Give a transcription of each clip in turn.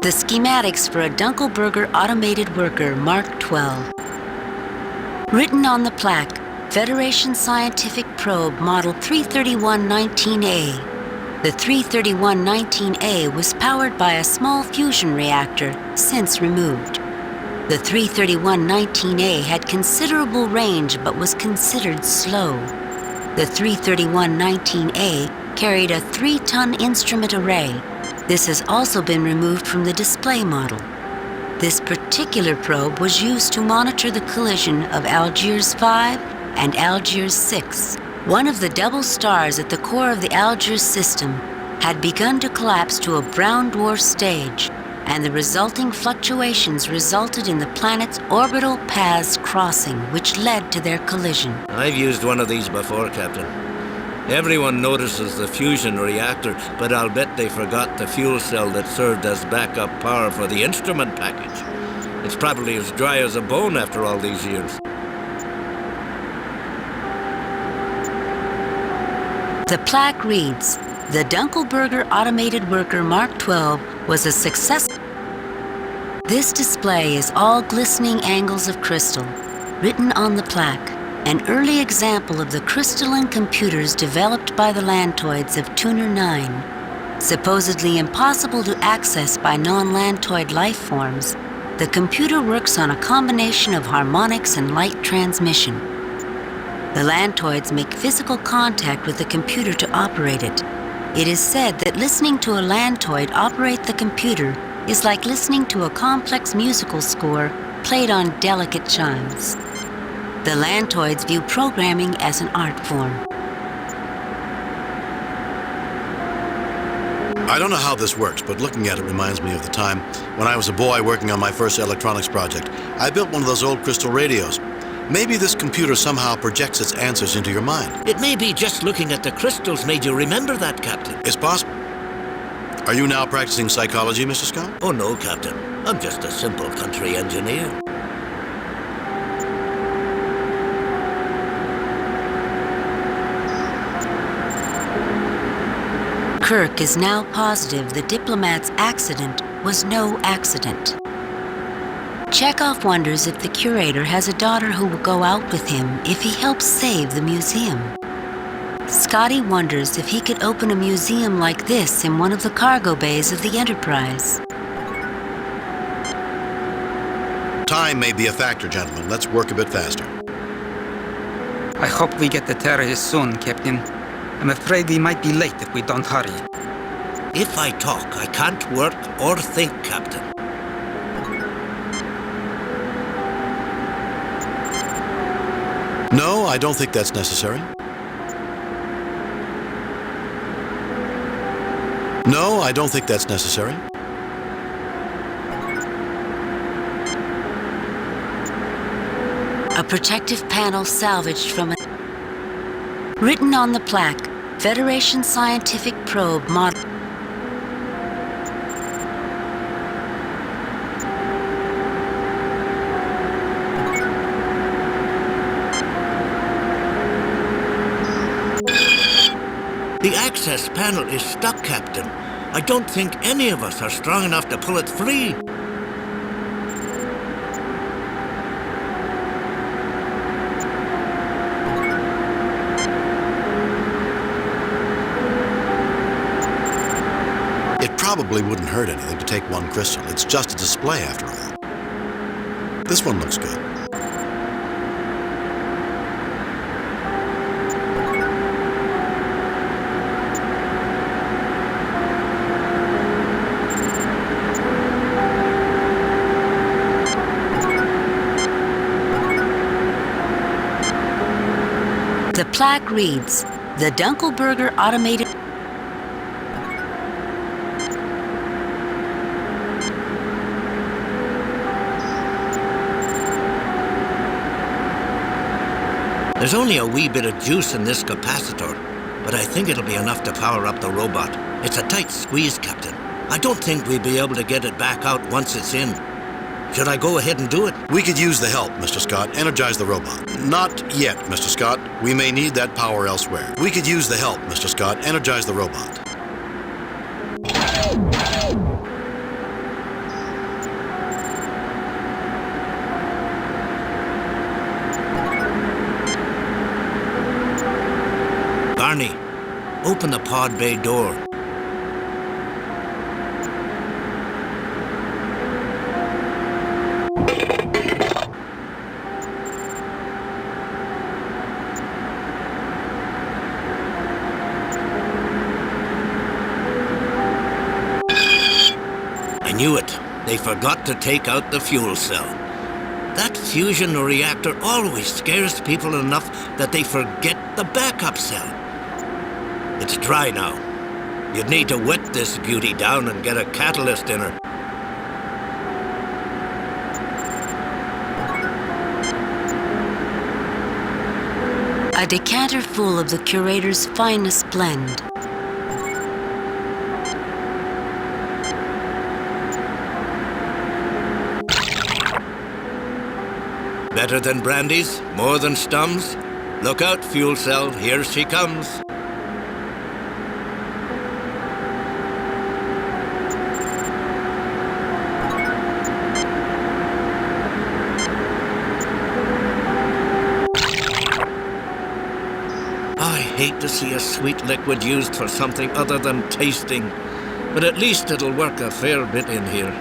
The schematics for a Dunkelberger automated worker Mark 12. Written on the plaque, Federation Scientific Probe Model 33119A. The 33119A was powered by a small fusion reactor, since removed. The 33119A had considerable range but was considered slow. The 33119A carried a 3-ton instrument array. This has also been removed from the display model. This particular probe was used to monitor the collision of Algiers 5 and Algiers 6. One of the double stars at the core of the Algiers system had begun to collapse to a brown dwarf stage, and the resulting fluctuations resulted in the planet's orbital paths crossing, which led to their collision. I've used one of these before, Captain. Everyone notices the fusion reactor, but I'll bet they forgot the fuel cell that served as backup power for the instrument package. It's probably as dry as a bone after all these years. The plaque reads, "The Dunkelberger Automated Worker Mark 12 was a success." This display is all glistening angles of crystal, written on the plaque, an early example of the crystalline computers developed by the Lantoids of Tuner 9. Supposedly impossible to access by non-Lantoid life forms, the computer works on a combination of harmonics and light transmission. The Lantoids make physical contact with the computer to operate it. It is said that listening to a Lantoid operate the computer is like listening to a complex musical score played on delicate chimes. The Lantoids view programming as an art form. I don't know how this works, but looking at it reminds me of the time when I was a boy working on my first electronics project. I built one of those old crystal radios. Maybe this computer somehow projects its answers into your mind. It may be just looking at the crystals made you remember that, Captain. It's possible. Are you now practicing psychology, Mr. Scott? Oh no, Captain. I'm just a simple country engineer. Kirk is now positive the diplomat's accident was no accident. Chekhov wonders if the curator has a daughter who will go out with him if he helps save the museum. Scotty wonders if he could open a museum like this in one of the cargo bays of the Enterprise. Time may be a factor, gentlemen. Let's work a bit faster. I hope we get the terrorists soon, Captain. I'm afraid we might be late if we don't hurry. If I talk, I can't work or think, Captain. No, I don't think that's necessary. No, I don't think that's necessary. A protective panel salvaged from a... Written on the plaque, Federation Scientific Probe Model... The access panel is stuck, Captain. I don't think any of us are strong enough to pull it free. It probably wouldn't hurt anything to take one crystal. It's just a display after all. This one looks good. The plaque reads, "The Dunkelberger Automated..." There's only a wee bit of juice in this capacitor, but I think it'll be enough to power up the robot. It's a tight squeeze, Captain. I don't think we'll be able to get it back out once it's in. Should I go ahead and do it? We could use the help, Mr. Scott. Energize the robot. Not yet, Mr. Scott. We may need that power elsewhere. We could use the help, Mr. Scott. Energize the robot. open the pod bay door. I knew it. They forgot to take out the fuel cell. That fusion reactor always scares people enough that they forget the backup cell. It's dry now. You'd need to wet this beauty down and get a catalyst in her. A decanter full of the curator's finest blend. Better than brandies? More than Stums? Look out, fuel cell, here she comes. I hate to see a sweet liquid used for something other than tasting, but at least it'll work a fair bit in here.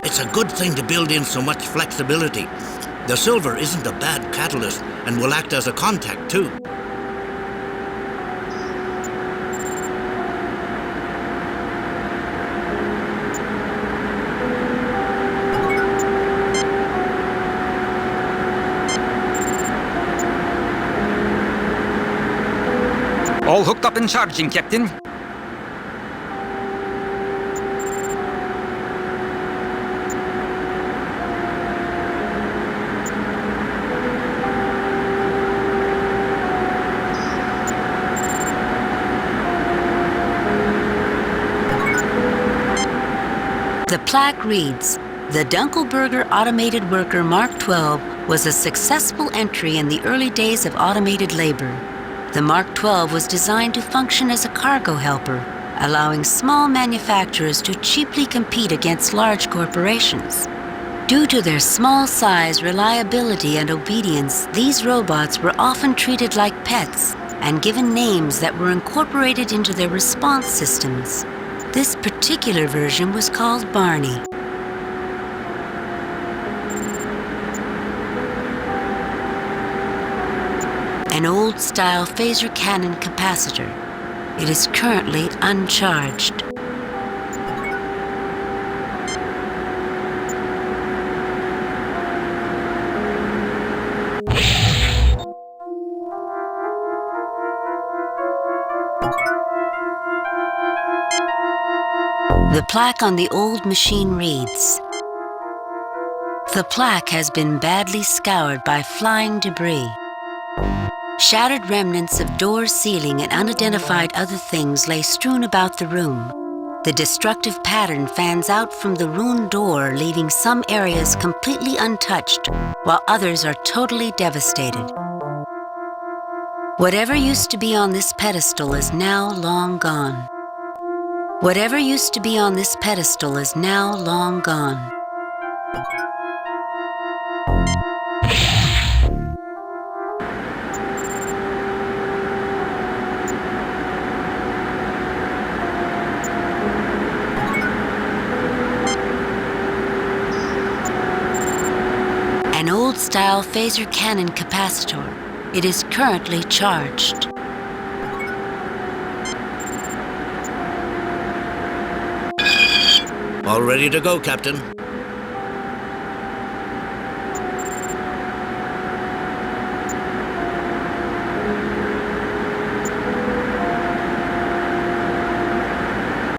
It's a good thing to build in so much flexibility. The silver isn't a bad catalyst and will act as a contact too. All hooked up and charging, Captain. The plaque reads, "The Dunkelberger Automated Worker Mark 12 was a successful entry in the early days of automated labor. The Mark 12 was designed to function as a cargo helper, allowing small manufacturers to cheaply compete against large corporations. Due to their small size, reliability, and obedience, these robots were often treated like pets and given names that were incorporated into their response systems. This particular version was called Barney." An old-style phaser cannon capacitor. It is currently uncharged. The plaque on the old machine reads, "The plaque has been badly scoured by flying debris. Shattered remnants of door ceiling and unidentified other things lay strewn about the room. The destructive pattern fans out from the ruined door, leaving some areas completely untouched, while others are totally devastated. Whatever used to be on this pedestal is now long gone. Whatever used to be on this pedestal is now long gone." An old-style phaser cannon capacitor. It is currently charged. All ready to go, Captain.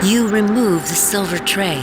You remove the silver tray.